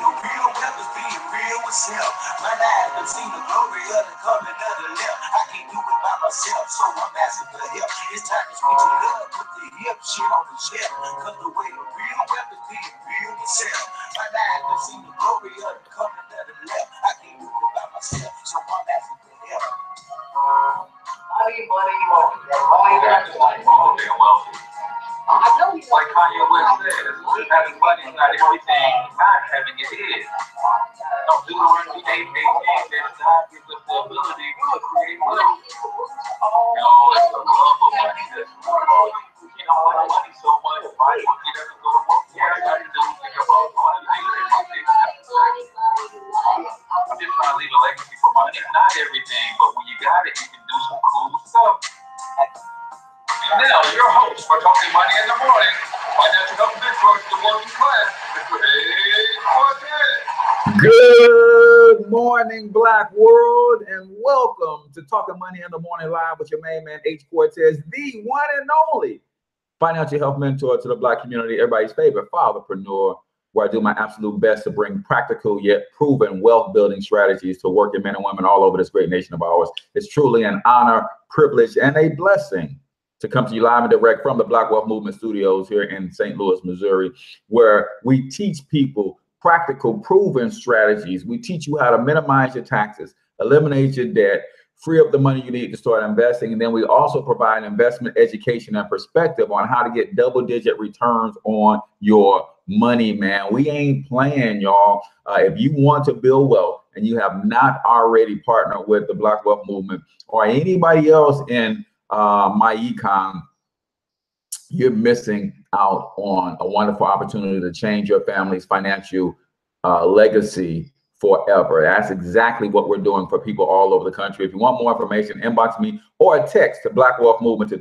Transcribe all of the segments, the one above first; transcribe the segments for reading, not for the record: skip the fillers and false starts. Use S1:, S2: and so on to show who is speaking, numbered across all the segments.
S1: the real wealth is being real with self. My life has seen the glory of the coming of the left. I can't do it by myself, so I'm asking for help. It's time to switch it up, put the hip shit on the shelf. Cause the way the real wealth is being real with self. My life has seen the glory of the coming of the left. I can't do it by myself, so I'm asking for help. Money. All you got is like being wealthy. I know you like Kanye West says, having money is not everything, not having it is. Don't do the work, that God gives us the ability to create wealth. It's the love of money that's money so much. Why you never go to work? Everybody do think about money. I'm just trying to leave a legacy for money. It's not everything, but when you got it, you can do some cool stuff. And now, your host for Talking Money in the Morning, financial health mentor to the working class, Mr. Cortez.
S2: Good morning, Black world, and welcome to Talking Money in the Morning live with your main man, H. Cortez, the one and only financial health mentor to the Black community, everybody's favorite fatherpreneur, where I do my absolute best to bring practical yet proven wealth building strategies to working men and women all over this great nation of ours. It's truly an honor, privilege, and a blessing to come to you live and direct from the Black Wealth Movement Studios here in St. Louis, Missouri, where we teach people practical, proven strategies. We teach you how to minimize your taxes, eliminate your debt, free up the money you need to start investing. And then we also provide investment education and perspective on how to get double-digit returns on your money, man. We ain't playing, y'all. If you want to build wealth and you have not already partnered with the Black Wealth Movement or anybody else in my econ, you're missing out on a wonderful opportunity to change your family's financial legacy forever. That's exactly what we're doing for people all over the country. If you want more information, inbox me or text the Black Wealth Movement to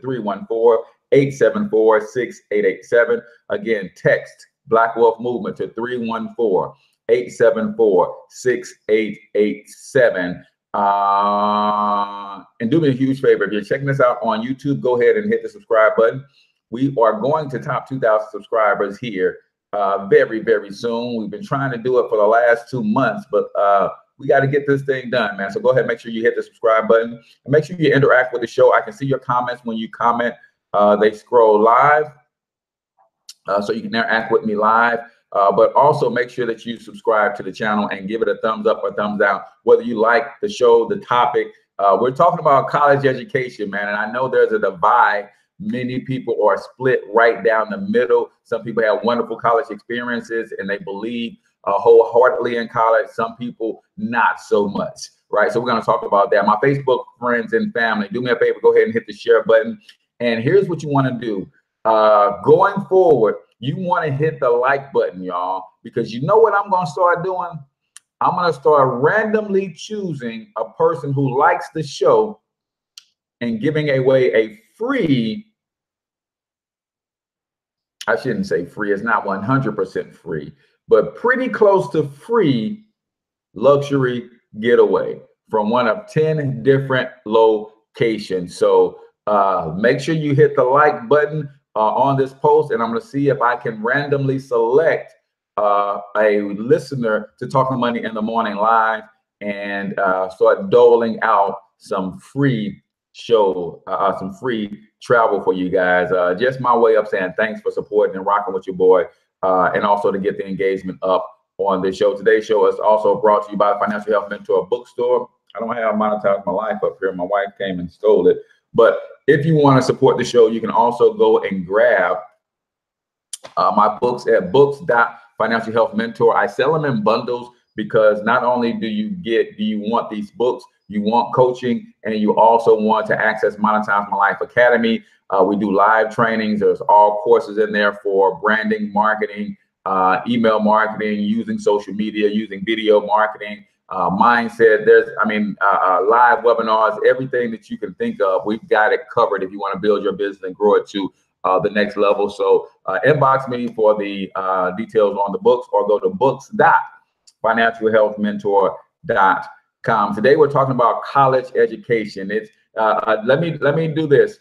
S2: 314-874-6887. Again, text Black Wealth Movement to 314-874-6887. And do me a huge favor. If you're checking this out on YouTube, go ahead and hit the subscribe button. We are going to top 2,000 subscribers here very, very soon. We've been trying to do it for the last 2 months, but we got to get this thing done, man. So go ahead, make sure you hit the subscribe button and make sure you interact with the show. I can see your comments when you comment. They scroll live, so you can interact with me live. But also make sure that you subscribe to the channel and give it a thumbs up or thumbs down, whether you like the show, the topic. We're talking about college education, man. And I know there's a divide. Many people are split right down the middle. Some people have wonderful college experiences and they believe wholeheartedly in college. Some people not so much, right? So we're going to talk about that. My Facebook friends and family, do me a favor, go ahead and hit the share button. And here's what you want to do. Going forward, you want to hit the like button, y'all, because you know what I'm going to start doing? I'm going to start randomly choosing a person who likes the show and giving away a free, I shouldn't say free, it's not 100% free, but pretty close to free luxury getaway from one of 10 different locations. So make sure you hit the like button on this post, and I'm going to see if I can randomly select a listener to Talking Money in the Morning live and start doling out some free show, some free travel for you guys. Just my way of saying thanks for supporting and rocking with your boy, and also to get the engagement up on this show. Today's show is also brought to you by the Financial Health Mentor Bookstore. I don't have Monetize My Life up here. My wife came and stole it. But if you want to support the show, you can also go and grab my books at books.financial health mentor. I sell them in bundles because not only do you want these books, you want coaching, and you also want to access Monetize My Life Academy. We do live trainings. There's all courses in there for branding, marketing, email marketing, using social media, using video marketing, mindset. There's, live webinars, everything that you can think of. We've got it covered if you want to build your business and grow it to the next level. So inbox me for the details on the books, or go to books.financialhealthmentor.com. Today we're talking about college education. It's let me do this.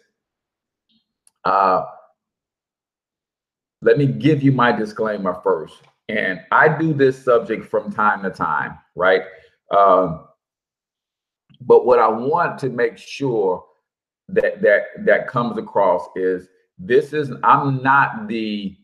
S2: Let me give you my disclaimer first. And I do this subject from time to time, right? Um, but what I want to make sure that comes across is I'm not the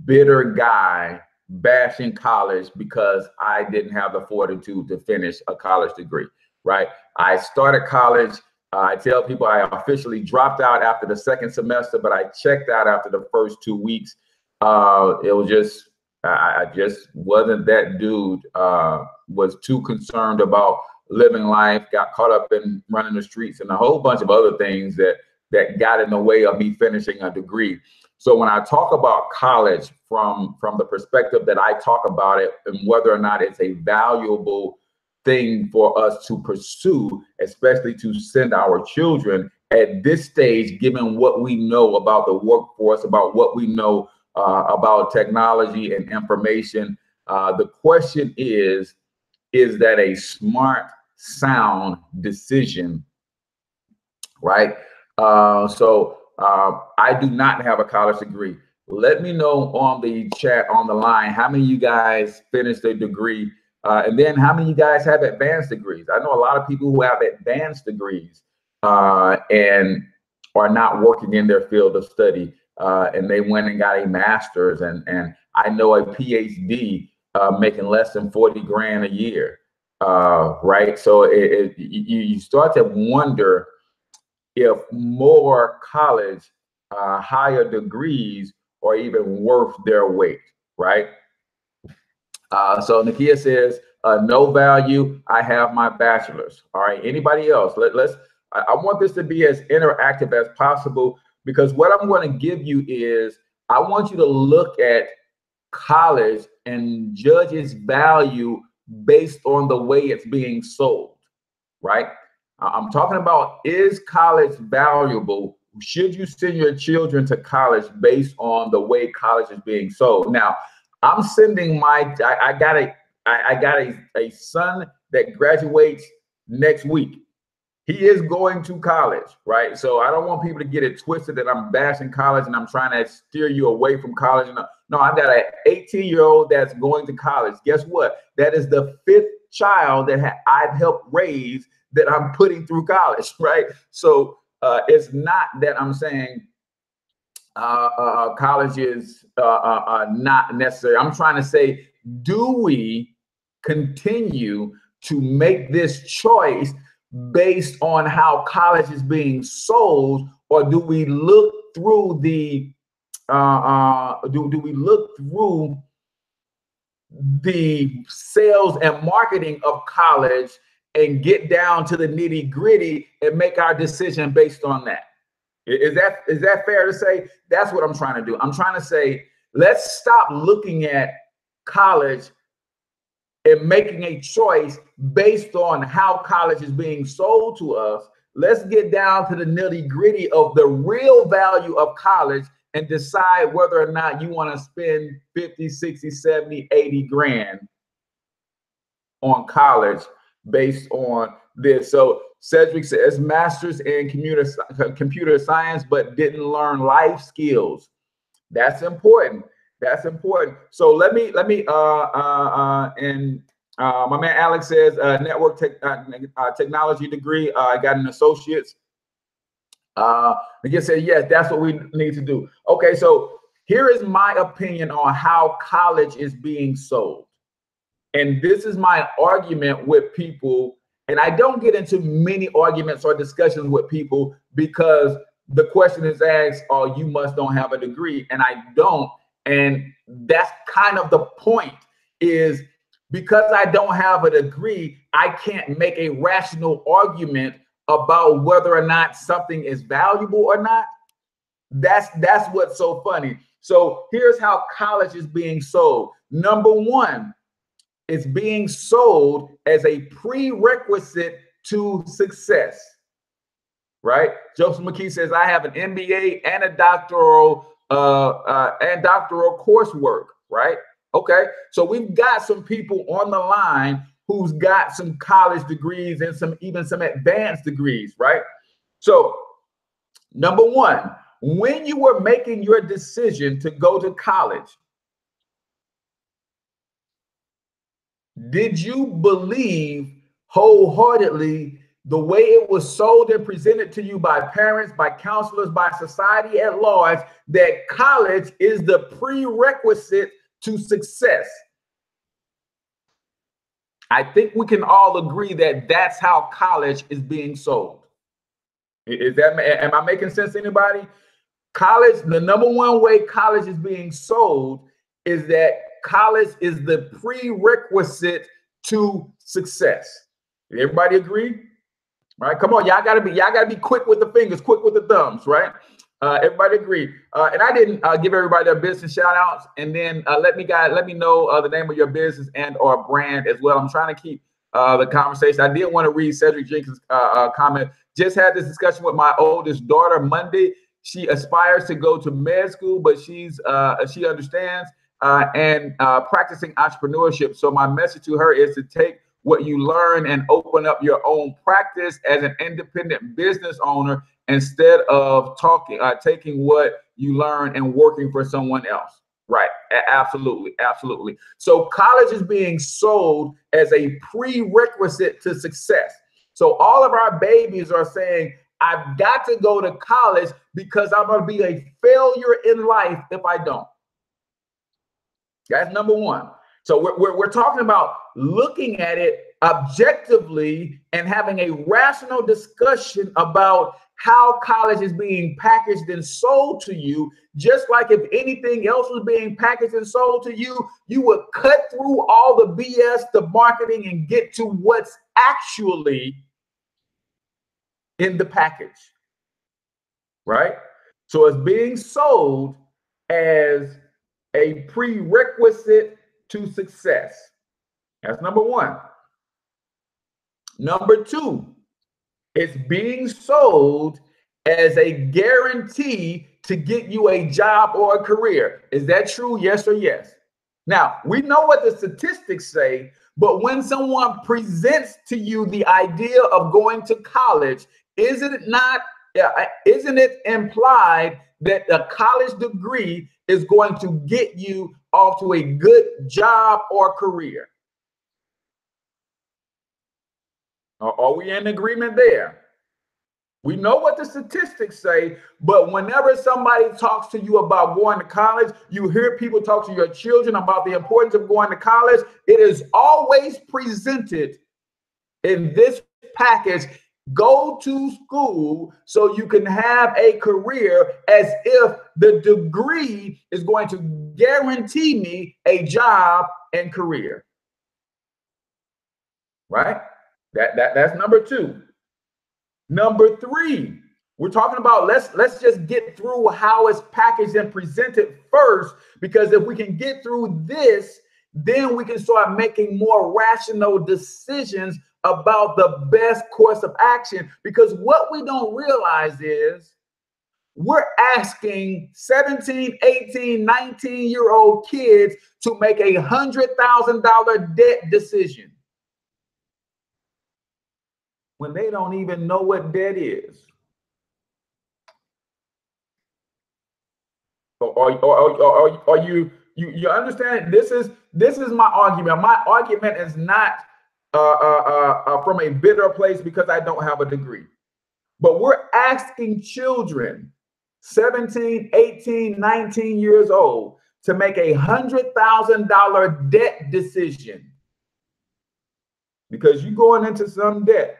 S2: bitter guy bashing college because I didn't have the fortitude to finish a college degree, right? I started college. I tell people I officially dropped out after the second semester, but I checked out after the first 2 weeks. It was just, I just wasn't that dude, was too concerned about living life, got caught up in running the streets and a whole bunch of other things that got in the way of me finishing a degree. So when I talk about college from the perspective that I talk about it and whether or not it's a valuable thing for us to pursue, especially to send our children at this stage, given what we know about the workforce, about what we know about technology and information, the question is that a smart, sound decision, right? I do not have a college degree. Let me know on the chat on the line how many of you guys finished a degree, and then how many of you guys have advanced degrees. I know a lot of people who have advanced degrees and are not working in their field of study, and they went and got a master's, and I know a PhD making less than 40 grand a year, right? So you start to wonder if more college higher degrees are even worth their weight, right? So Nakia says, no value, I have my bachelor's. All right, anybody else? I want this to be as interactive as possible, because what I'm going to give you is, I want you to look at college and judge its value based on the way it's being sold, right? I'm talking about, is college valuable? Should you send your children to college based on the way college is being sold? Now, I'm sending I got a son that graduates next week. He is going to college, right? So I don't want people to get it twisted that I'm bashing college and I'm trying to steer you away from college. No, I've got an 18-year-old that's going to college. Guess what? That is the fifth child that I've helped raise that I'm putting through college, right? So it's not that I'm saying college is not necessary. I'm trying to say, do we continue to make this choice based on how college is being sold, or do we look through the do we look through the sales and marketing of college and get down to the nitty gritty and make our decision based on that? Is that fair to say? That's what I'm trying to do. I'm trying to say, let's stop looking at college and making a choice based on how college is being sold to us. Let's get down to the nitty gritty of the real value of college and decide whether or not you want to spend 50, 60, 70, 80 grand on college based on this. So Cedric says master's in computer science, but didn't learn life skills. That's important. That's important. So let me my man Alex says network technology degree. I got an associate's. Again, say yes, that's what we need to do. Okay, so here is my opinion on how college is being sold. And this is my argument with people. And I don't get into many arguments or discussions with people because the question is asked, oh, you must don't have a degree. And I don't. And that's kind of the point, is because I don't have a degree, I can't make a rational argument about whether or not something is valuable or not. That's what's so funny. So here's how college is being sold. Number one, it's being sold as a prerequisite to success, right? Joseph McKee says, I have an MBA and a doctoral coursework, right? Okay, so we've got some people on the line who's got some college degrees and even some advanced degrees, right? So number one, when you were making your decision to go to college, did you believe wholeheartedly the way it was sold and presented to you by parents, by counselors, by society at large, that college is the prerequisite to success? I think we can all agree that that's how college is being sold. Is that, am I making sense to anybody? College, the number one way college is being sold is that college is the prerequisite to success. Everybody agree? Right? Come on, y'all gotta be quick with the fingers, quick with the thumbs, right? Everybody agree. And I didn't give everybody their business shout outs. And then let me know the name of your business and or brand as well. I'm trying to keep the conversation. I did want to read Cedric Jenkins' comment. Just had this discussion with my oldest daughter Monday. She aspires to go to med school, but she understands and practicing entrepreneurship. So my message to her is to take what you learn and open up your own practice as an independent business owner instead of taking what you learn and working for someone else. Right. Absolutely. Absolutely. So college is being sold as a prerequisite to success. So all of our babies are saying, I've got to go to college because I'm going to be a failure in life if I don't. That's number one. So we're talking about looking at it objectively and having a rational discussion about how college is being packaged and sold to you. Just like if anything else was being packaged and sold to you, you would cut through all the BS, the marketing, and get to what's actually in the package, right? So it's being sold as a prerequisite to success. That's number one. Number two, it's being sold as a guarantee to get you a job or a career. Is that true? Yes or yes? Now, we know what the statistics say, but when someone presents to you the idea of going to college, isn't it implied that a college degree is going to get you off to a good job or career? Are we in agreement there? We know what the statistics say, but whenever somebody talks to you about going to college, you hear people talk to your children about the importance of going to college. It is always presented in this package: go to school so you can have a career, as if the degree is going to guarantee me a job and career. Right? That's number two. Number three, we're talking about let's just get through how it's packaged and presented first, because if we can get through this, then we can start making more rational decisions about the best course of action. Because what we don't realize is we're asking 17, 18, 19-year-old kids to make a $100,000 debt decision when they don't even know what debt is. Or you understand? This is my argument. My argument is not from a bitter place because I don't have a degree. But we're asking children, 17, 18, 19 years old, to make a $100,000 debt decision because you're going into some debt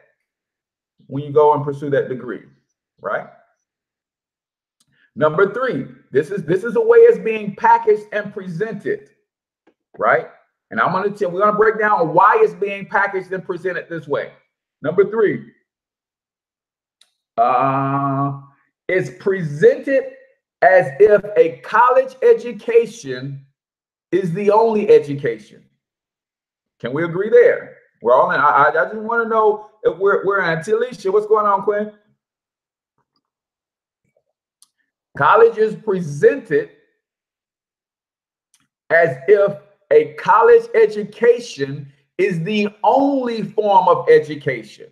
S2: when you go and pursue that degree, right? Number three, this is the way it's being packaged and presented, right? And we're gonna break down why it's being packaged and presented this way. Number three, it's presented as if a college education is the only education. Can we agree there? We're all in. I just want to know if we're in. Talisha, what's going on, Quinn? College is presented as if a college education is the only form of education.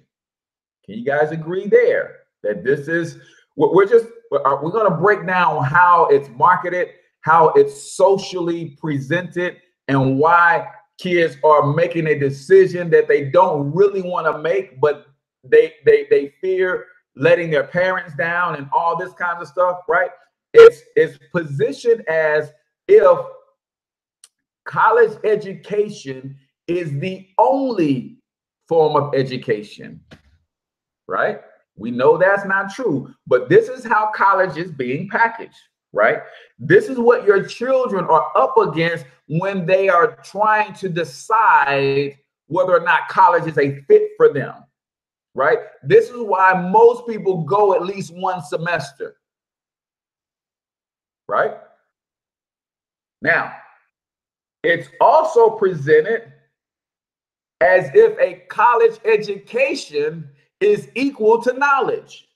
S2: Can you guys agree there? That this is, we're going to break down how it's marketed, how it's socially presented, and why kids are making a decision that they don't really want to make, but they fear letting their parents down and all this kind of stuff, right? It's positioned as if college education is the only form of education, right? We know that's not true, but this is how college is being packaged, right? This is what your children are up against when they are trying to decide whether or not college is a fit for them, right? This is why most people go at least one semester, right? Now, it's also presented as if a college education is equal to knowledge,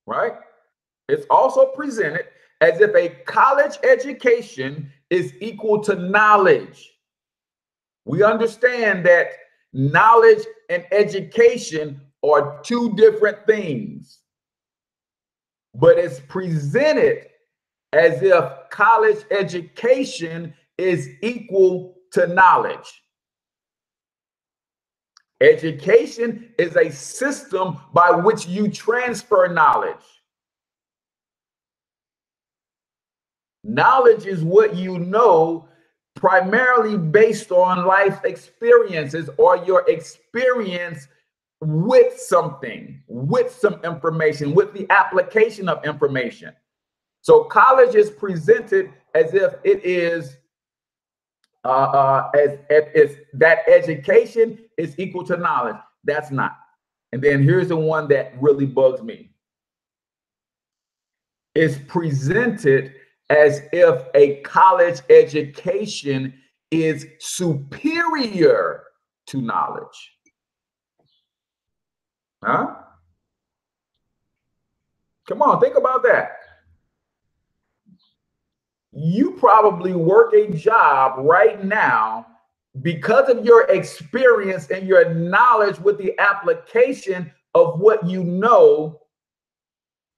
S2: right? It's also presented as if a college education is equal to knowledge. We understand that knowledge and education are two different things, but it's presented as if college education is equal to knowledge. Education is a system by which you transfer knowledge. Knowledge is what you know primarily based on life experiences or your experience with something, with some information, with the application of information. So college is presented as if it is as if it's that education is equal to knowledge. That's not. And then here's the one that really bugs me. It's presented as if a college education is superior to knowledge. Huh? Come on, think about that. You probably work a job right now because of your experience and your knowledge with the application of what you know,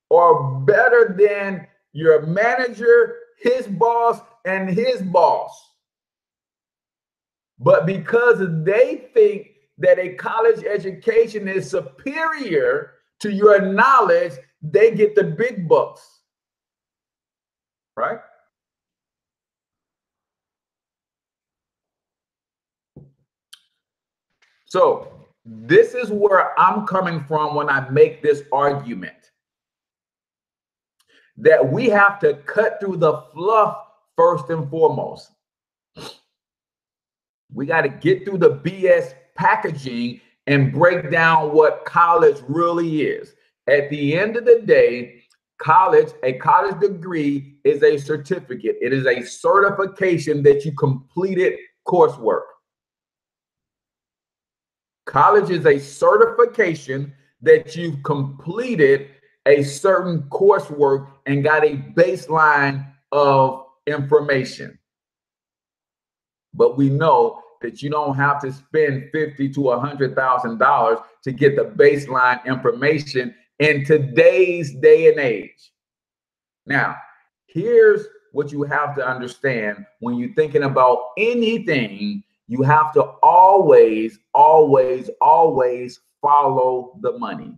S2: or better than your manager, his boss, and his boss. But because they think that a college education is superior to your knowledge, they get the big bucks, right? So this is where I'm coming from when I make this argument that we have to cut through the fluff first and foremost. We got to get through the BS packaging and break down what college really is. At the end of the day, a college degree is a certificate. It is a certification that you completed coursework. College is a certification that you've completed a certain coursework and got a baseline of information. But we know that you don't have to spend $50,000 to $100,000 to get the baseline information in today's day and age. Now, here's what you have to understand when you're thinking about anything. You have to always, always, always follow the money.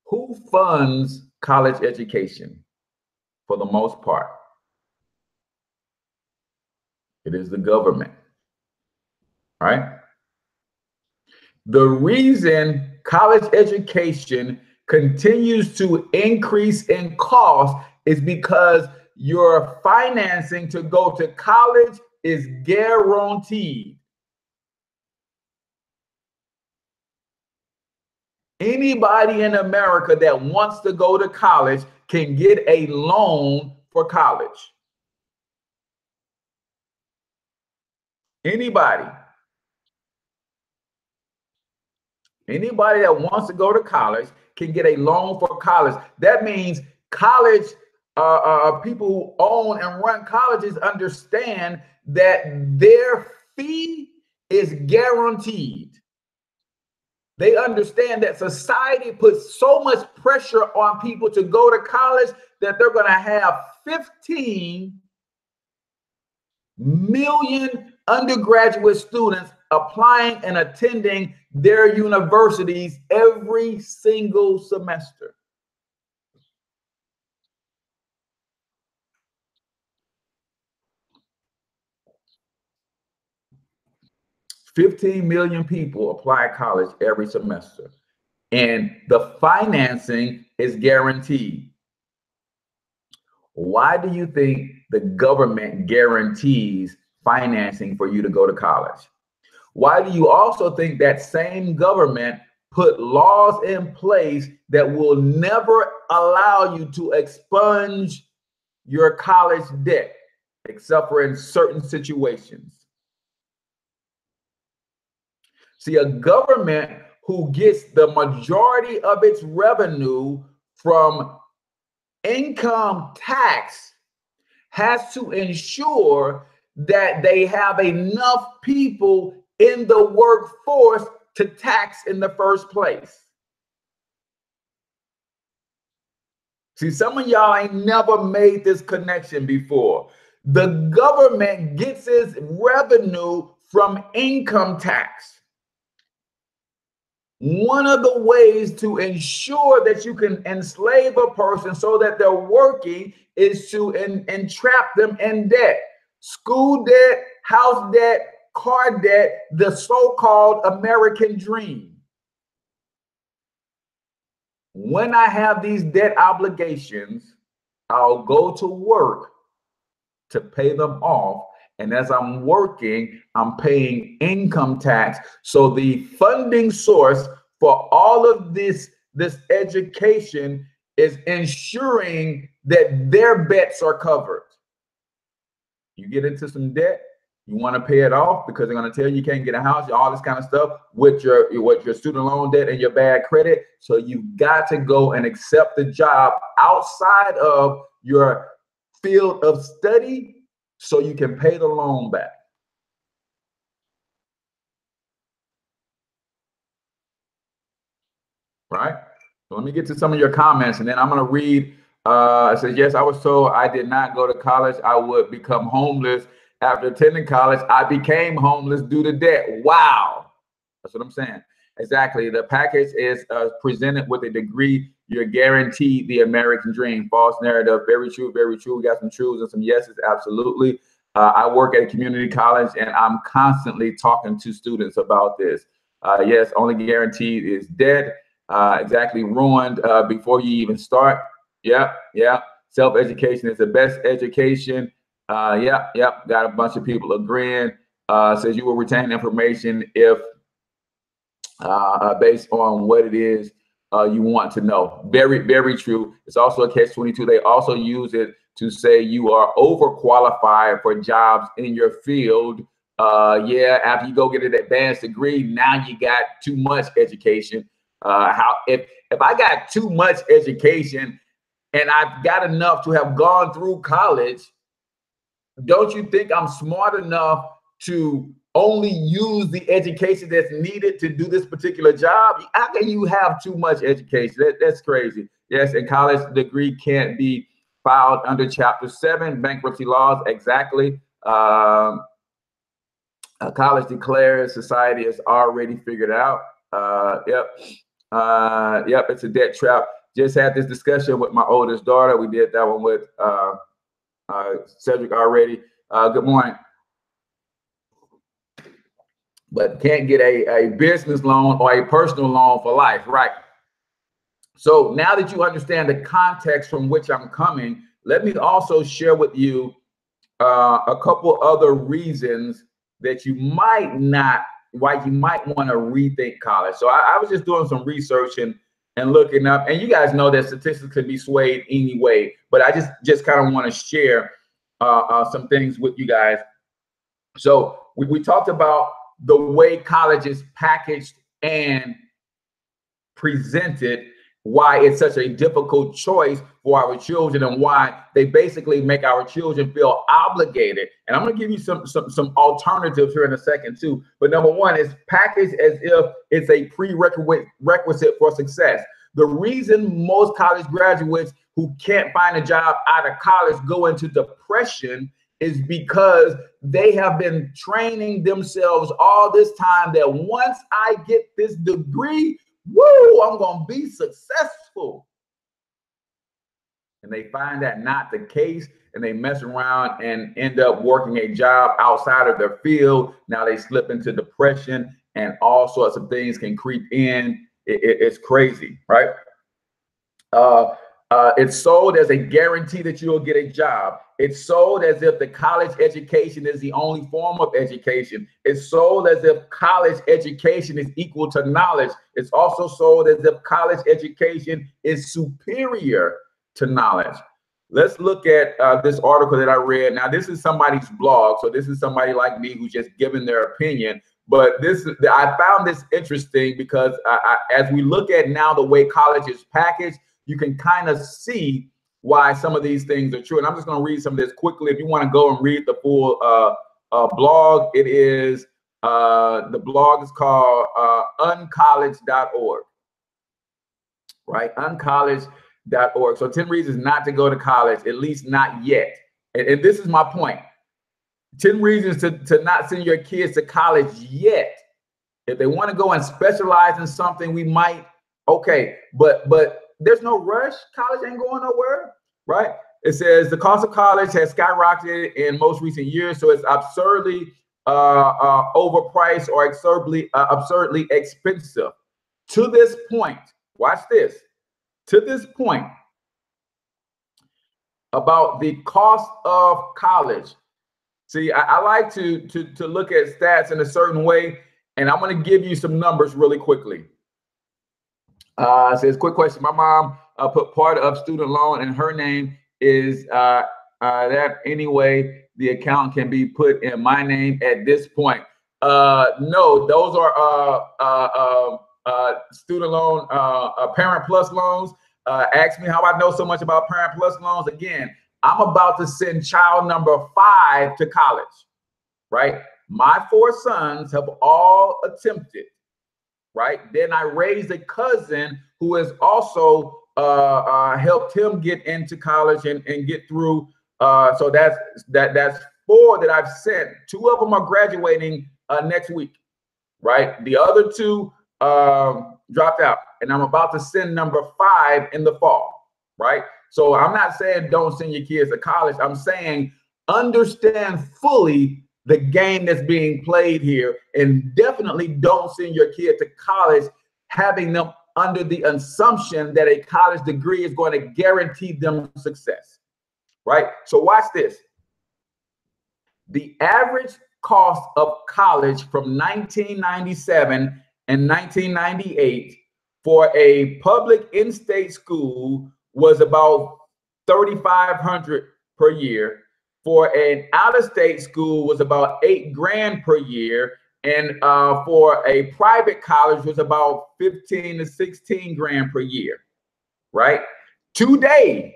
S2: Who funds college education for the most part? It is the government, right? The reason college education continues to increase in cost is because your financing to go to college is guaranteed. Anybody in America that wants to go to college can get a loan for college. Anybody that wants to go to college can get a loan for college. That means college people who own and run colleges understand that their fee is guaranteed. They understand that society puts so much pressure on people to go to college that they're going to have 15 million undergraduate students applying and attending their universities every single semester. $15 million people apply at college every semester, and the financing is guaranteed. Why do you think the government guarantees financing for you to go to college? Why do you also think that same government put laws in place that will never allow you to expunge your college debt, except for in certain situations? See, a government who gets the majority of its revenue from income tax has to ensure that they have enough people in the workforce to tax in the first place. See, some of y'all ain't never made this connection before. The government gets its revenue from income tax. One of the ways to ensure that you can enslave a person so that they're working is to entrap them in debt. School debt, house debt, car debt, the so-called American dream. When I have these debt obligations, I'll go to work to pay them off. And as I'm working, I'm paying income tax. So the funding source for all of this education is ensuring that their bets are covered. You get into some debt, you want to pay it off because they're going to tell you can't get a house, all this kind of stuff with your student loan debt and your bad credit. So you've got to go and accept the job outside of your field of study so you can pay the loan back. Right? So let me get to some of your comments, and then I'm going to read. It says, yes, I was told I did not go to college. I would become homeless. After attending college, I became homeless due to debt. Wow. That's what I'm saying. Exactly. The package is presented with a degree. You're guaranteed the American dream. False narrative. Very true. Very true. We got some truths and some yeses. Absolutely. I work at a community college, and I'm constantly talking to students about this. Yes, only guaranteed is debt. Exactly. Ruined before you even start. Yeah. Self-education is the best education. Got a bunch of people agreeing. Says you will retain information if based on what it is you want to know. Very, very true. It's also a catch-22. They also use it to say you are overqualified for jobs in your field. After you go get an advanced degree, now you got too much education. If I got too much education and I've got enough to have gone through college, don't you think I'm smart enough to only use the education that's needed to do this particular job? How can you have too much education? That's crazy. Yes, and college degree can't be filed under Chapter 7 bankruptcy laws. Exactly. College declares society has already figured out. It's a debt trap. Just had this discussion with my oldest daughter. We did that one with Cedric already. Good morning. But can't get a business loan or a personal loan for life, right? So now that you understand the context from which I'm coming, let me also share with you a couple other reasons that you might want to rethink college. So I was just doing some research and looking up, and you guys know that statistics can be swayed anyway, but I just kind of want to share some things with you guys. So we talked about the way college is packaged and presented, why it's such a difficult choice for our children, and why they basically make our children feel obligated. And I'm going to give you some alternatives here in a second too. But number one, is packaged as if it's a prerequisite for success. The reason most college graduates who can't find a job out of college go into depression is because they have been training themselves all this time that once I get this degree, woo, I'm going to be successful. And they find that not the case, and they mess around and end up working a job outside of their field. Now they slip into depression, and all sorts of things can creep in. It's crazy, right? It's sold as a guarantee that you'll get a job. It's sold as if the college education is the only form of education. It's sold as if college education is equal to knowledge. It's also sold as if college education is superior to knowledge. Let's look at this article that I read. Now, this is somebody's blog, so this is somebody like me who's just giving their opinion. But I found this interesting because as we look at now the way college is packaged, you can kind of see why some of these things are true. And I'm just going to read some of this quickly. If you want to go and read the full blog, it is the blog is called uncollege.org, right? Uncollege.org. So 10 reasons not to go to college, at least not yet. And this is my point. 10 reasons to not send your kids to college yet. If they want to go and specialize in something, we might, okay, but there's no rush. College ain't going nowhere, right? It says the cost of college has skyrocketed in most recent years, so it's absurdly overpriced or absurdly expensive. To this point, watch this. To this point, about the cost of college. See, I like to look at stats in a certain way, and I'm going to give you some numbers really quickly. It says, quick question. My mom put part of student loan in her name. Is that anyway the account can be put in my name at this point? No, those are student loan, Parent Plus loans. Ask me how I know so much about Parent Plus loans. Again, I'm about to send child number 5 to college, right? My 4 sons have all attempted. Right. Then I raised a cousin who has also helped him get into college and get through. So that's 4 that I've sent. 2 of them are graduating next week. Right. The other 2 dropped out, and I'm about to send number 5 in the fall. Right. So I'm not saying don't send your kids to college. I'm saying understand fully the game that's being played here, and definitely don't send your kid to college having them under the assumption that a college degree is going to guarantee them success, right? So watch this. The average cost of college from 1997 and 1998 for a public in-state school was about $3,500 per year. For an out-of-state school was about $8,000 per year, and for a private college was about $15,000 to $16,000 per year. Right? Today,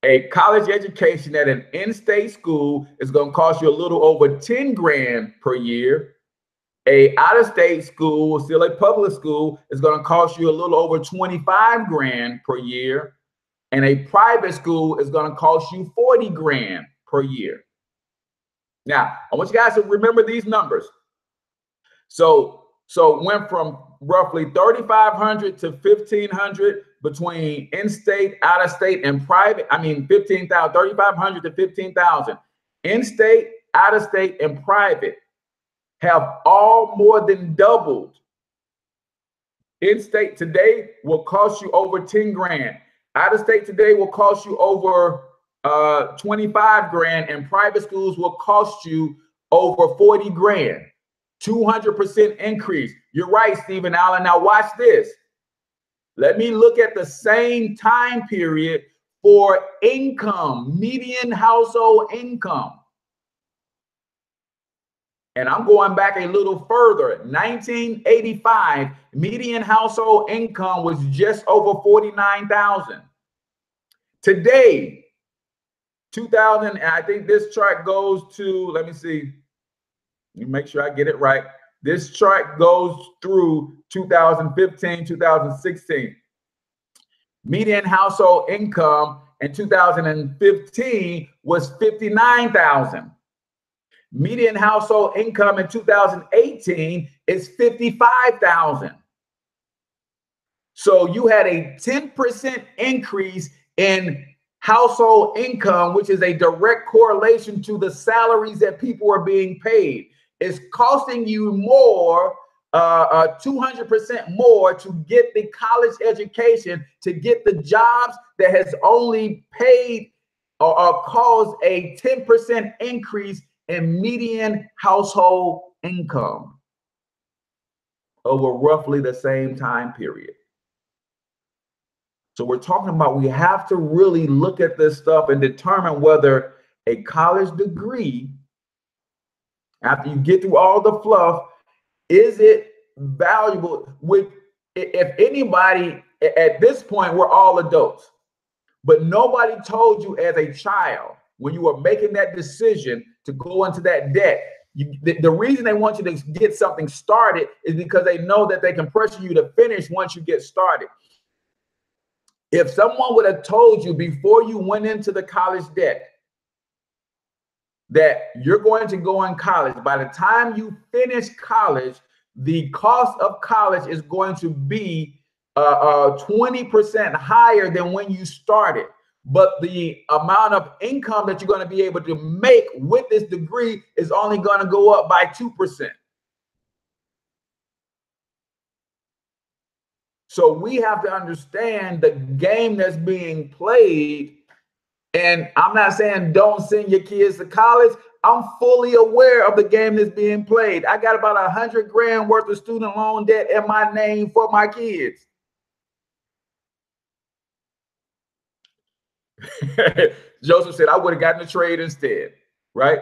S2: a college education at an in-state school is going to cost you a little over $10,000 per year. A out-of-state school, still a public school, is going to cost you a little over $25,000 per year. And a private school is going to cost you $40,000 per year. Now, I want you guys to remember these numbers. So it went from roughly $3,500 to $1,500 between in-state, out-of-state, and private. I mean, $15,000, $3,500 to $15,000. In-state, out-of-state, and private have all more than doubled. In-state today will cost you over $10,000. Out of state today will cost you over $25,000, and private schools will cost you over $40,000. 200% increase. You're right, Stephen Allen. Now watch this. Let me look at the same time period for income, median household income. And I'm going back a little further. 1985, median household income was just over $49,000. Today, 2000, and I think this chart goes to, let me see, let me make sure I get it right. This chart goes through 2015, 2016. Median household income in 2015 was $59,000. Median household income in 2018 is $55,000. So you had a 10% increase in household income, which is a direct correlation to the salaries that people are being paid. It's costing you more, 200% more to get the college education, to get the jobs that has only paid or caused a 10% increase in median household income over roughly the same time period. So we're talking about, we have to really look at this stuff and determine whether a college degree, after you get through all the fluff, is it valuable? If anybody, at this point, we're all adults, but nobody told you as a child, when you were making that decision to go into that debt, the reason they want you to get something started is because they know that they can pressure you to finish once you get started. If someone would have told you before you went into the college debt that you're going to go in college, by the time you finish college, the cost of college is going to be 20% higher than when you started. But the amount of income that you're going to be able to make with this degree is only going to go up by 2%. So we have to understand the game that's being played. And I'm not saying don't send your kids to college. I'm fully aware of the game that's being played. I got about $100,000 worth of student loan debt in my name for my kids. Joseph said I would have gotten a trade instead, right?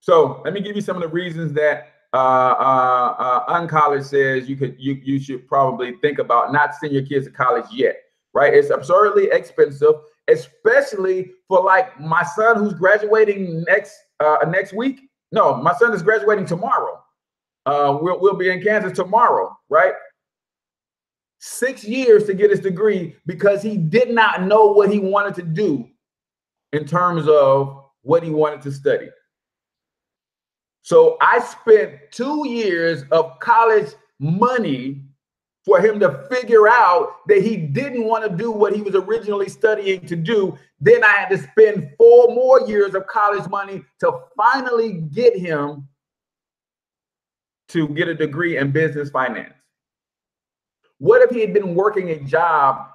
S2: So let me give you some of the reasons that Uncollege says you should probably think about not sending your kids to college yet, right? It's absurdly expensive, especially for like my son who's graduating next week. No, my son is graduating tomorrow. We'll be in Kansas tomorrow, right? 6 years to get his degree because he did not know what he wanted to do in terms of what he wanted to study. So I spent 2 years of college money for him to figure out that he didn't want to do what he was originally studying to do. Then I had to spend 4 more years of college money to finally get him to get a degree in business finance. What if he had been working a job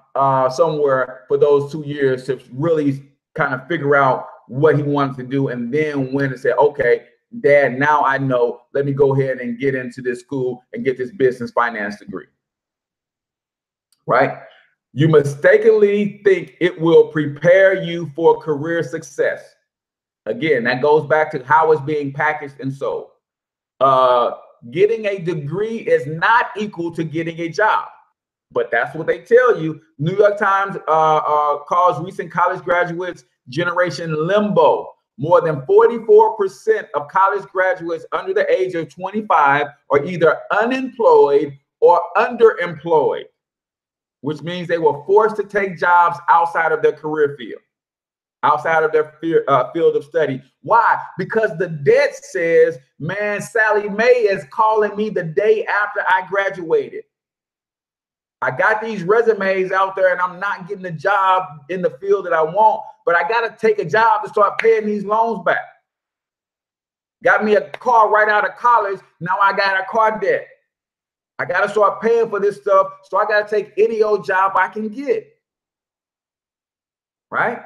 S2: somewhere for those 2 years to really kind of figure out what he wanted to do, and then went and said, okay, Dad, now I know, let me go ahead and get into this school and get this business finance degree, right? You mistakenly think it will prepare you for career success. Again, that goes back to how it's being packaged and sold. Getting a degree is not equal to getting a job, but that's what they tell you. New York Times calls recent college graduates Generation Limbo. More than 44% of college graduates under the age of 25 are either unemployed or underemployed, which means they were forced to take jobs outside of their career field, outside of their field of study. Why? Because the debt says, man, Sally Mae is calling me the day after I graduated. I got these resumes out there and I'm not getting a job in the field that I want, but I got to take a job to start paying these loans back. Got me a car right out of college. Now I got a car debt. I got to start paying for this stuff. So I got to take any old job I can get. Right?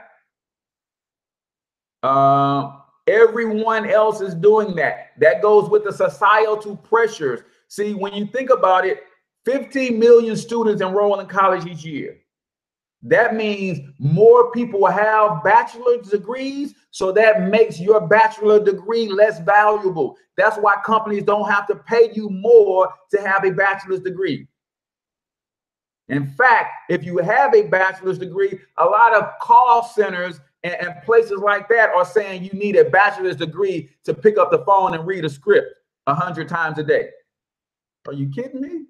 S2: Everyone else is doing that. That goes with the societal pressures. See, when you think about it, 15 million students enroll in college each year. That means more people have bachelor's degrees, so that makes your bachelor degree less valuable. That's why companies don't have to pay you more to have a bachelor's degree. In fact, if you have a bachelor's degree, a lot of call centers and places like that are saying you need a bachelor's degree to pick up the phone and read a script 100 times a day. Are you kidding me?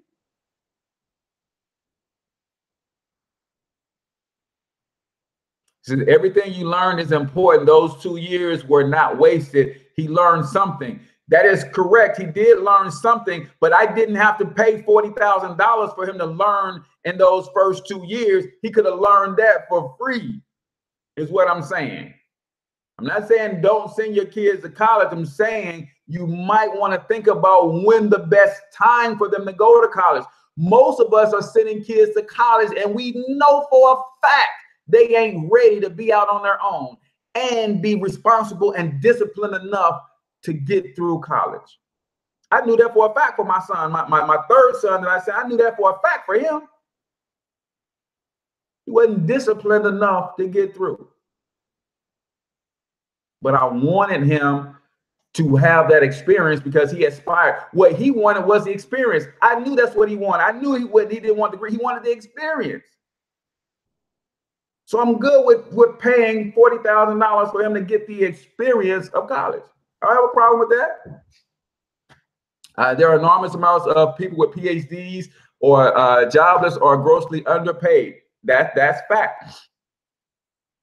S2: So everything you learned is important. Those 2 years were not wasted. He learned something. That is correct. He did learn something, but I didn't have to pay $40,000 for him to learn in those first 2 years. He could have learned that for free, is what I'm saying. I'm not saying don't send your kids to college. I'm saying you might want to think about when the best time for them to go to college. Most of us are sending kids to college, and we know for a fact they ain't ready to be out on their own and be responsible and disciplined enough to get through college. I knew that for a fact for my son, my third son that I said, I knew that for a fact for him. He wasn't disciplined enough to get through. But I wanted him to have that experience because he aspired. What he wanted was the experience. I knew that's what he wanted. I knew he didn't want the degree. He wanted the experience. So I'm good with paying $40,000 for him to get the experience of college. I don't have a problem with that. There are enormous amounts of people with PhDs or jobless or grossly underpaid. That's fact.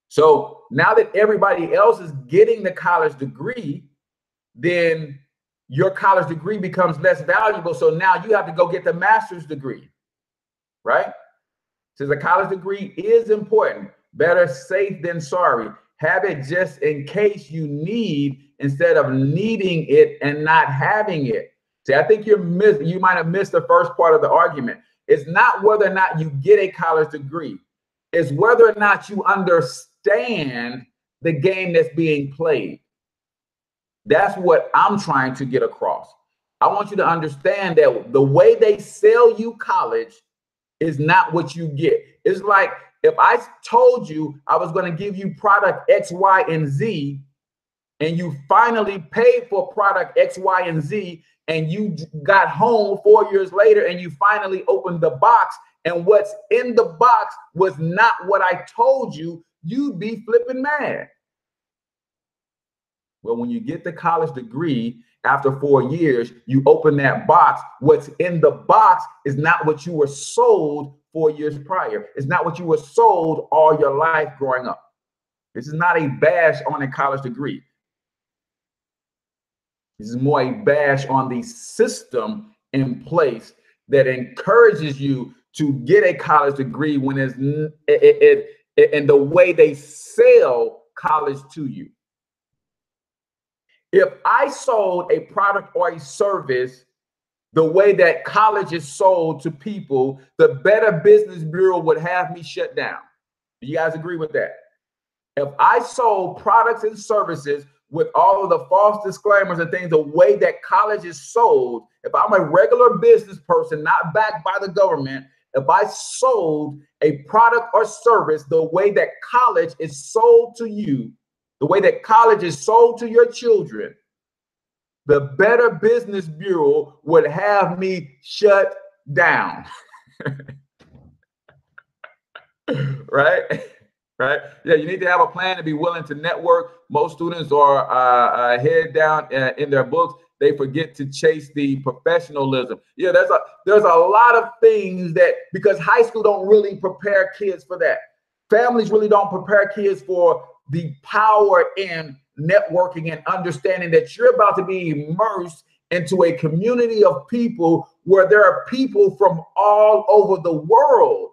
S2: So now that everybody else is getting the college degree, then your college degree becomes less valuable. So now you have to go get the master's degree, right? Since a college degree is important, better safe than sorry. Have it just in case you need instead of needing it and not having it. See, I think you might have missed the first part of the argument. It's not whether or not you get a college degree. It's whether or not you understand the game that's being played. That's what I'm trying to get across. I want you to understand that the way they sell you college is not what you get. It's like if I told you I was going to give you product X, Y, and Z, and you finally paid for product X, Y, and Z, and you got home 4 years later and you finally opened the box, and what's in the box was not what I told you, you'd be flipping mad. Well, when you get the college degree after 4 years, you open that box. What's in the box is not what you were sold 4 years prior. It's not what you were sold all your life growing up. This is not a bash on a college degree. This is more a bash on the system in place that encourages you to get a college degree when it's in the way they sell college to you. If I sold a product or a service the way that college is sold to people, the Better Business Bureau would have me shut down. Do you guys agree with that? If I sold products and services with all of the false disclaimers and things, the way that college is sold, if I'm a regular business person, not backed by the government, if I sold a product or service the way that college is sold to you, the way that college is sold to your children, the Better Business Bureau would have me shut down. Right? Right? Yeah, you need to have a plan to be willing to network. Most students are head down in their books. They forget to chase the professionalism. Yeah, there's a lot of things that, because high school don't really prepare kids for that. Families really don't prepare kids for the power in networking and understanding that you're about to be immersed into a community of people where there are people from all over the world.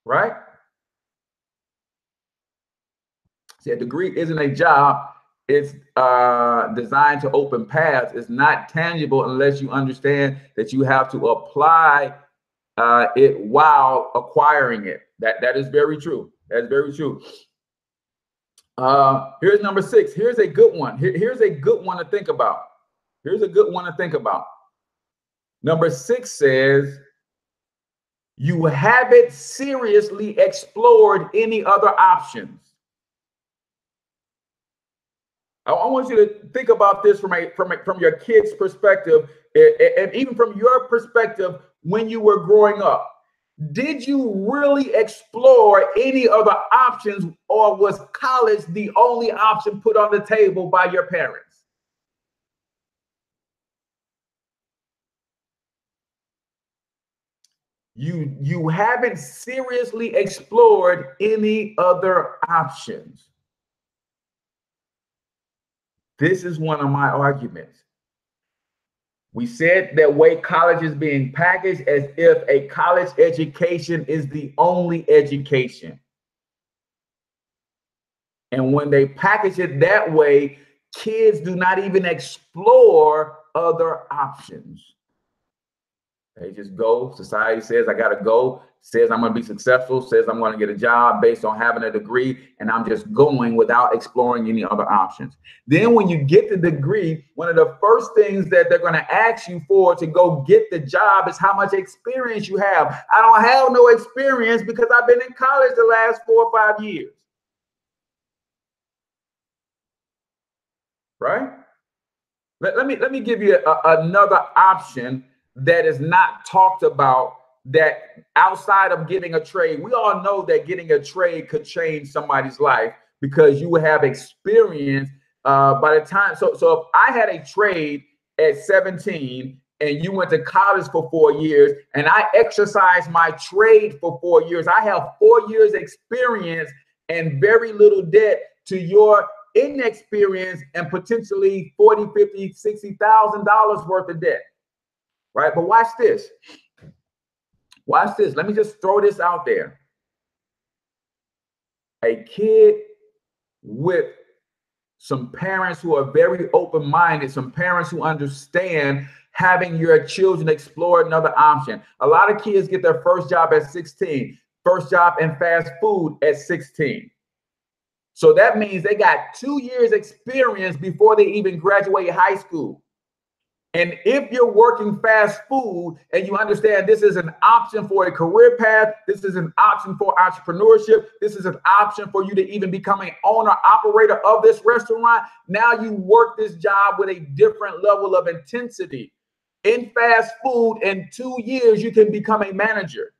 S2: Right? See, a degree isn't a job. It's designed to open paths. It's not tangible unless you understand that you have to apply it while acquiring it. That is very true. That's very true. Here's number 6. Here's a good one. Here's a good one to think about. Here's a good one to think about. Number 6 says, you haven't seriously explored any other options. I want you to think about this from your kid's perspective, and even from your perspective when you were growing up. Did you really explore any other options, or was college the only option put on the table by your parents? You haven't seriously explored any other options. This is one of my arguments. We said that way college is being packaged as if a college education is the only education. And when they package it that way, kids do not even explore other options. They just go. Society says I got to go, says I'm going to be successful, says I'm going to get a job based on having a degree, and I'm just going without exploring any other options. Then when you get the degree, one of the first things that they're going to ask you for to go get the job is how much experience you have. I don't have no experience because I've been in college the last 4 or 5 years. Right? Let me give you another option that is not talked about, that outside of getting a trade. We all know that getting a trade could change somebody's life because you would have experience by the time. So if I had a trade at 17 and you went to college for 4 years and I exercised my trade for 4 years, I have 4 years experience and very little debt to your inexperience and potentially $40,000, $50,000, $60,000 worth of debt. Right? But watch this. Watch this. Let me just throw this out there. A kid with some parents who are very open-minded, some parents who understand having your children explore another option. A lot of kids get their first job at 16, first job in fast food at 16. So that means they got 2 years experience before they even graduate high school. And if you're working fast food and you understand this is an option for a career path, this is an option for entrepreneurship, this is an option for you to even become an owner, operator of this restaurant, now you work this job with a different level of intensity. In fast food, in 2 years, you can become a manager.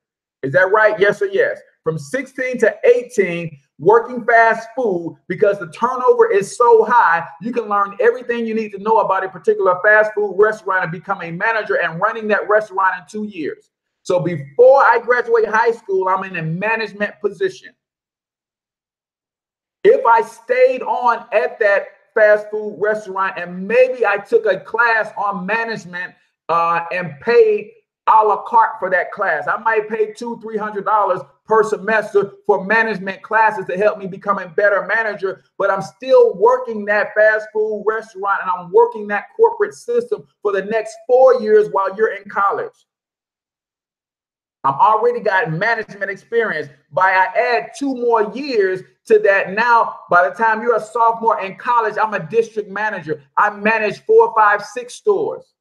S2: Is that right? Yes or yes? From 16 to 18, working fast food, because the turnover is so high, you can learn everything you need to know about a particular fast food restaurant and become a manager and running that restaurant in 2 years. So before I graduate high school, I'm in a management position. If I stayed on at that fast food restaurant and maybe I took a class on management and paid a la carte for that class, I might pay $200-$300 per semester for management classes to help me become a better manager, but I'm still working that fast food restaurant and I'm working that corporate system for the next 4 years while you're in college. I've already got management experience. By I add 2 more years to that, now by the time you're a sophomore in college, I'm a district manager. I manage 4, 5, 6 stores.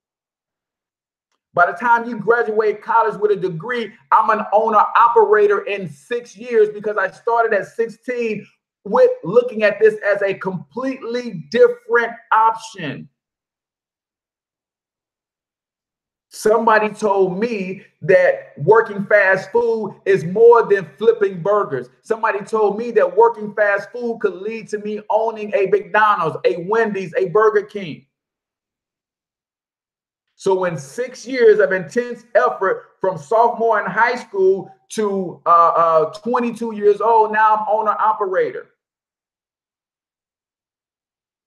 S2: By the time you graduate college with a degree, I'm an owner operator in 6 years because I started at 16 with looking at this as a completely different option. Somebody told me that working fast food is more than flipping burgers. Somebody told me that working fast food could lead to me owning a McDonald's, a Wendy's, a Burger King. So in 6 years of intense effort from sophomore in high school to 22 years old, now I'm owner operator.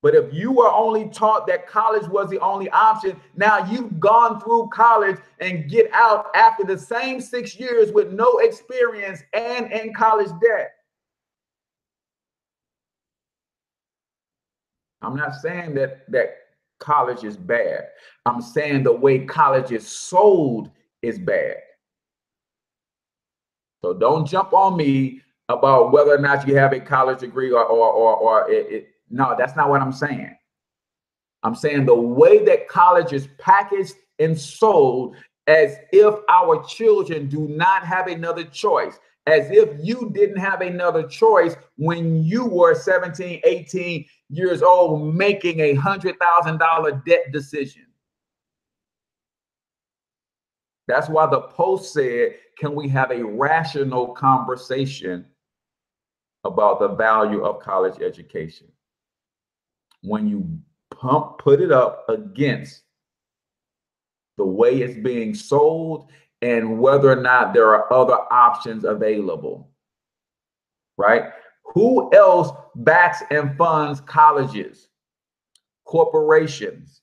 S2: But if you were only taught that college was the only option, now you've gone through college and get out after the same 6 years with no experience and in college debt. I'm not saying that college is bad. I'm saying the way college is sold is bad. So don't jump on me about whether or not you have a college degree or no, that's not what I'm saying. I'm saying the way that college is packaged and sold as if our children do not have another choice, as if you didn't have another choice when you were 17, 18 years old making a $100,000 debt decision. That's why the post said, can we have a rational conversation about the value of college education? When you put it up against the way it's being sold and whether or not there are other options available, right? Who else backs and funds colleges? Corporations.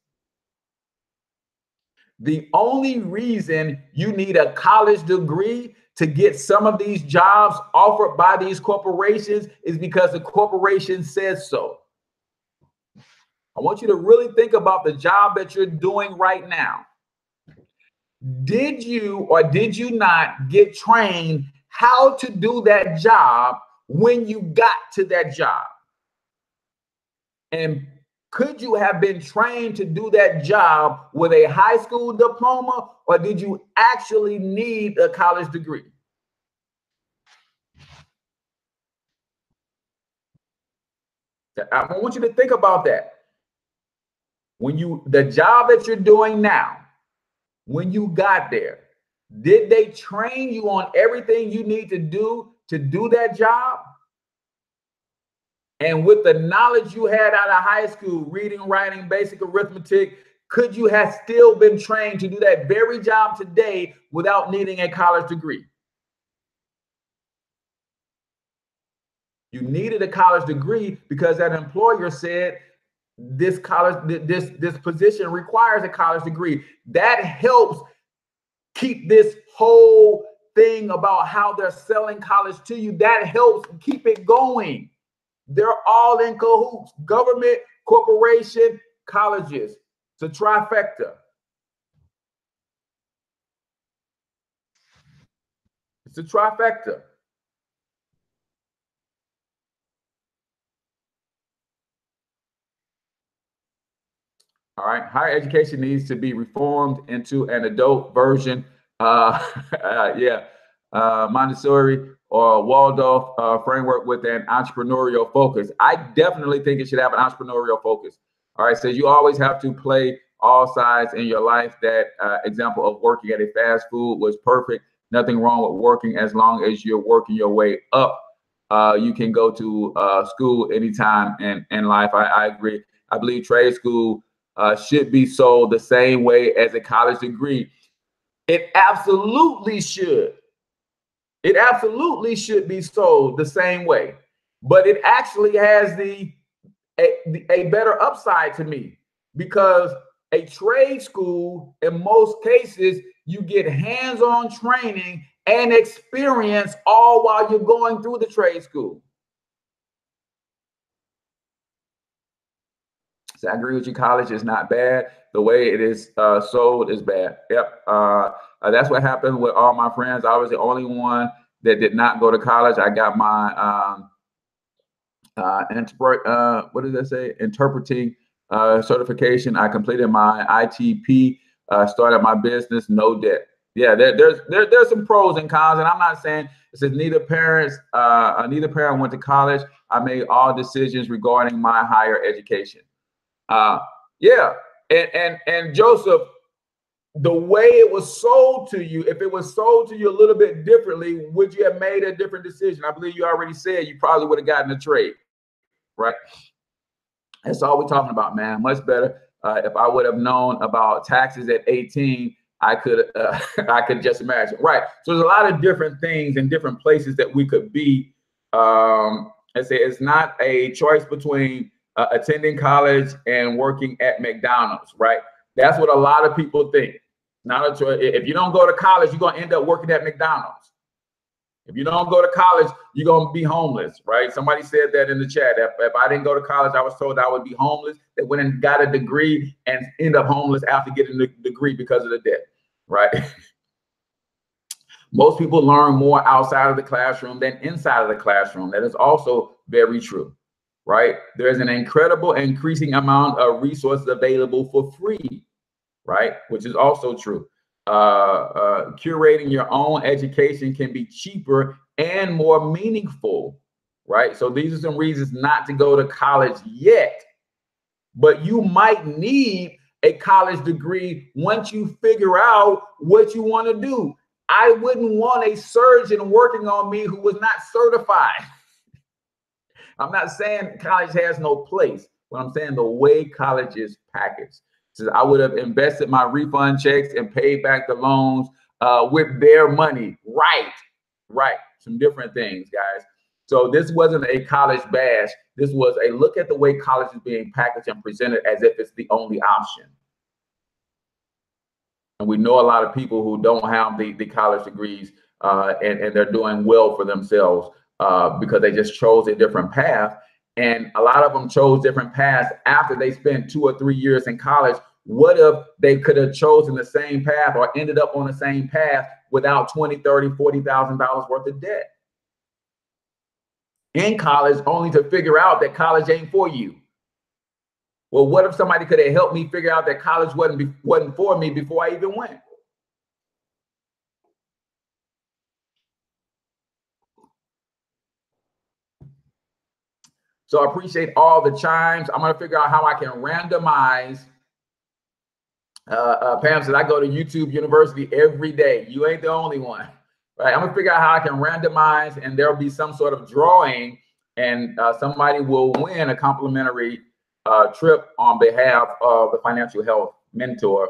S2: The only reason you need a college degree to get some of these jobs offered by these corporations is because the corporation says so. I want you to really think about the job that you're doing right now. Did you or did you not get trained how to do that job when you got to that job? And could you have been trained to do that job with a high school diploma, or did you actually need a college degree? I want you to think about that. The job that you're doing now, when you got there, did they train you on everything you need to do that job? And with the knowledge you had out of high school, reading, writing, basic arithmetic, could you have still been trained to do that very job today without needing a college degree? You needed a college degree because that employer said this position requires a college degree. That helps keep this whole thing about how they're selling college to you. That helps keep it going. They're all in cahoots. Government, corporation, colleges. It's a trifecta. It's a trifecta. All right. Higher education needs to be reformed into an adult version. Montessori or Waldorf framework with an entrepreneurial focus. I definitely think it should have an entrepreneurial focus. All right. So you always have to play all sides in your life. That example of working at a fast food was perfect. Nothing wrong with working as long as you're working your way up. You can go to school anytime in life. I agree. I believe trade school should be sold the same way as a college degree. It absolutely should. It absolutely should be sold the same way. But it actually has a better upside to me, because a trade school, in most cases, you get hands-on training and experience all while you're going through the trade school. So I agree with you. College is not bad. The way it is sold is bad. Yep. That's what happened with all my friends. I was the only one that did not go to college. I got my what does that say? Interpreting certification. I completed my ITP. Started my business, no debt. Yeah, there's some pros and cons, and I'm not saying it says neither parent went to college. I made all decisions regarding my higher education. Yeah, and Joseph, the way it was sold to you, if it was sold to you a little bit differently, would you have made a different decision? I believe you already said you probably would have gotten a trade, right? That's all we're talking about, man. Much better. If I would have known about taxes at 18, I could I could just imagine, right? So there's a lot of different things and different places that we could be. I say it's not a choice between attending college and working at McDonald's, right? That's what a lot of people think. Not a choice. If you don't go to college, you're gonna end up working at McDonald's. If you don't go to college, you're gonna be homeless, right? Somebody said that in the chat. If I didn't go to college, I was told I would be homeless. They went and got a degree and end up homeless after getting the degree because of the debt, right? Most people learn more outside of the classroom than inside of the classroom. That is also very true, right? There's an incredible increasing amount of resources available for free, right? Which is also true. Curating your own education can be cheaper and more meaningful, right? So these are some reasons not to go to college yet, but you might need a college degree once you figure out what you want to do. I wouldn't want a surgeon working on me who was not certified. I'm not saying college has no place, but I'm saying the way college is packaged. So I would have invested my refund checks and paid back the loans with their money. Right. Some different things, guys. So this wasn't a college bash. This was a look at the way college is being packaged and presented as if it's the only option. And we know a lot of people who don't have the college degrees and they're doing well for themselves because they just chose a different path. And a lot of them chose different paths after they spent 2 or 3 years in college. What if they could have chosen the same path or ended up on the same path without $20,000, $30,000, $40,000 worth of debt in college, only to figure out that college ain't for you? Well, what if somebody could have helped me figure out that college wasn't for me before I even went? So I appreciate all the chimes. I'm going to figure out how I can randomize. Pam said, I go to YouTube University every day. You ain't the only one, right? I'm going to figure out how I can randomize, and there'll be some sort of drawing, and somebody will win a complimentary trip on behalf of the Financial Health Mentor.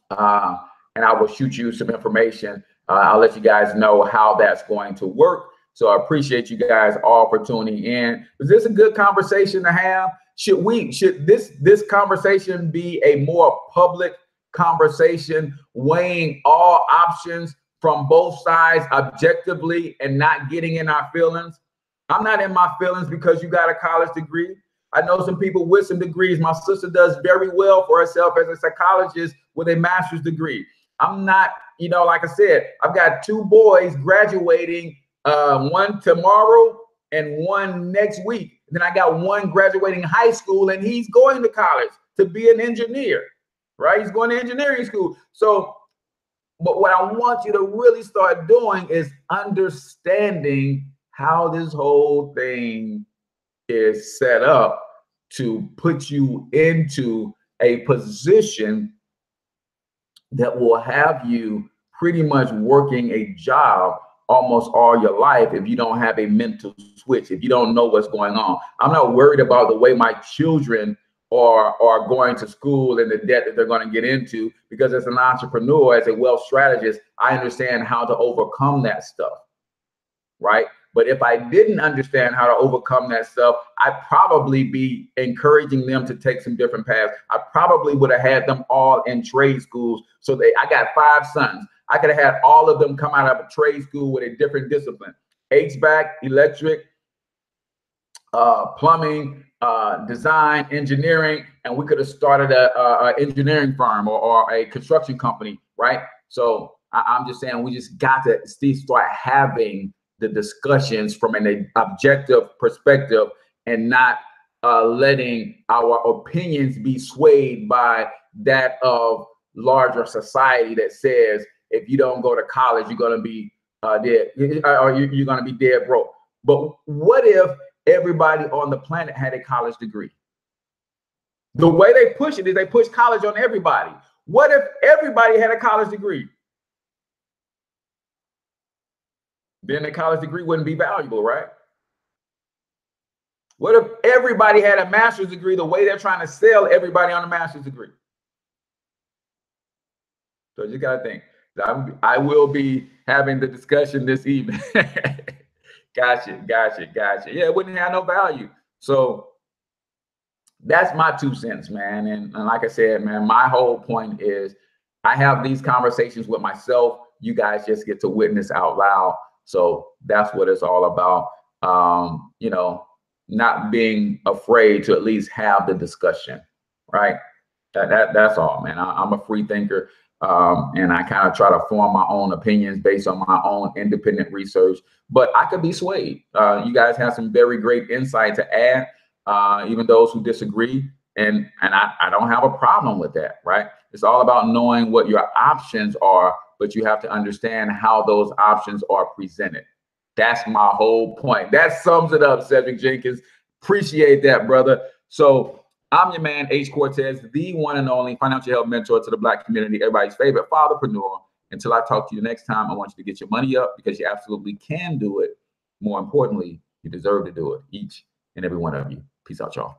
S2: And I will shoot you some information. I'll let you guys know how that's going to work. So I appreciate you guys all for tuning in. Was this a good conversation to have? Should this conversation be a more public conversation, weighing all options from both sides objectively and not getting in our feelings? I'm not in my feelings because you got a college degree. I know some people with some degrees. My sister does very well for herself as a psychologist with a master's degree. I'm not, like I said, I've got 2 boys graduating, one tomorrow and one next week. Then I got one graduating high school, and he's going to college to be an engineer, right? He's going to engineering school. So, but what I want you to really start doing is understanding how this whole thing is set up to put you into a position that will have you pretty much working a job almost all your life if you don't have a mental switch, if you don't know what's going on. I'm not worried about the way my children are going to school and the debt that they're going to get into, because as an entrepreneur, as a wealth strategist, I understand how to overcome that stuff, right? But if I didn't understand how to overcome that stuff, I'd probably be encouraging them to take some different paths. I probably would have had them all in trade schools. So I got 5 sons. I could have had all of them come out of a trade school with a different discipline: HVAC, electric, plumbing, design, engineering, and we could have started a engineering firm or a construction company, right? So I'm just saying we just got to start having the discussions from an objective perspective and not letting our opinions be swayed by that of larger society that says if you don't go to college, you're going to be dead, or you're going to be dead broke. But what if everybody on the planet had a college degree? The way they push it is they push college on everybody. What if everybody had a college degree? Then the college degree wouldn't be valuable, right? What if everybody had a master's degree the way they're trying to sell everybody on a master's degree? So you got to think. I will be having the discussion this evening. Gotcha. Yeah, it wouldn't have no value. So that's my 2 cents, man. And like I said, man, my whole point is I have these conversations with myself. You guys just get to witness out loud. So that's what it's all about. Not being afraid to at least have the discussion, right? That's all, man. I'm a free thinker. And I kind of try to form my own opinions based on my own independent research, but I could be swayed. You guys have some very great insight to add, even those who disagree. And I don't have a problem with that, right? It's all about knowing what your options are, but you have to understand how those options are presented. That's my whole point. That sums it up, Cedric Jenkins. Appreciate that, brother. So I'm your man, H. Cortez, the one and only financial health mentor to the Black community, everybody's favorite fatherpreneur. Until I talk to you next time, I want you to get your money up because you absolutely can do it. More importantly, you deserve to do it, each and every one of you. Peace out, y'all.